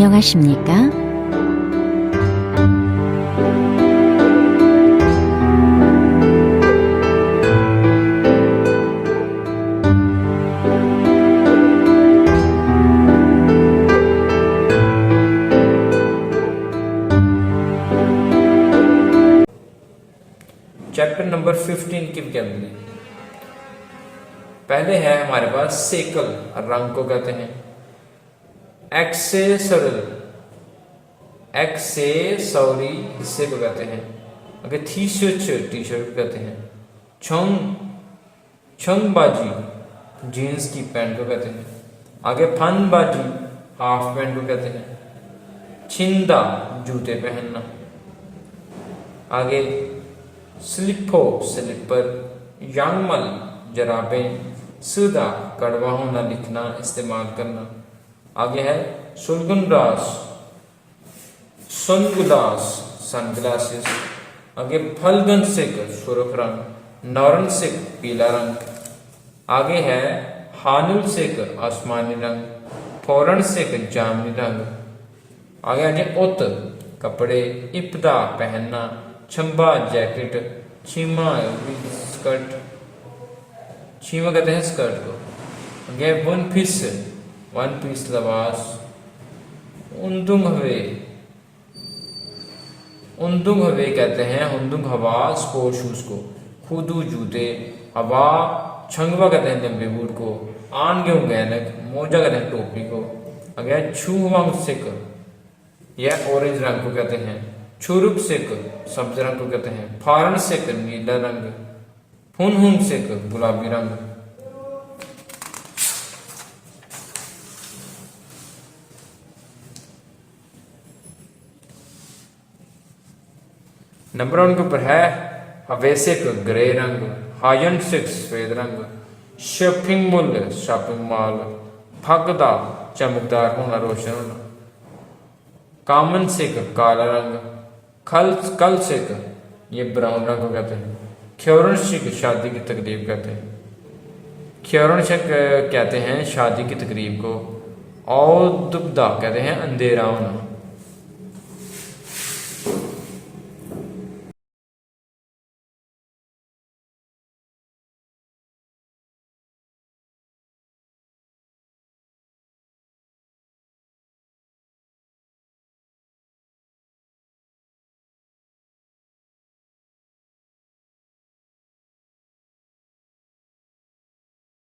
안녕하십니까? Chapter number 15 की vocabulary. पहले है हमारे पास सेकल, रंग को कहते हैं। एक्सेसरी, एक्सेसरी हिस्से को कहते हैं। आगे टी शर्ट को कहते हैं। छंगबाजी जीन्स की पैंट को कहते हैं। आगे फनबाजी हाफ पैंट को कहते हैं। छिंदा जूते पहनना। आगे स्लिपो स्लीपर, यांगमल जराबें, सुदा कड़वा होना लिखना इस्तेमाल करना। आगे है सुलगुंडास सनग्लास सनग्लासेस। आगे फलगन सिक सुर्ख रंग, नौरन सिक पीला रंग। आगे है हानुल सिक आसमानी रंग, फौरन सिक जामुनी रंग। आगे उत कपड़े, इब्दा पहनना, छंबा जैकेट, छीमा स्कर्ट, छीमा कहते हैं स्कर्ट को। आगे वन पीस लबास, उंदुंग हवे कहते हैं हुंदुंग हवा स्पोर्ट शूज को। खुदू जूते, हवा छंगवा कहते हैं लंबे बूट को। आन गेहूं गैनक, मोजा कहते हैं टोपी को। आगे छूवांग सिक, यह ऑरेंज रंग को कहते हैं। छुरुप सिक सब्ज रंग को कहते हैं। फारन सिक नीला रंग, फुनहुंग सिक गुलाबी रंग। नंबर 1 के ऊपर है हवेसिक ग्रे रंग, हायन सिक सफेद रंग, शॉपिंग मॉल शॉपिंग मॉल, फगदा चमकदार होना रोशन होना, कामन सिक काला रंग, कल सिक ये ब्राउन रंग को कहते हैं। ख्योरन सिक शादी की तकरीब कहते हैं। ख्योरन सिक कहते हैं शादी की तकरीब को। औदुबदा कहते हैं अंधेरा होना।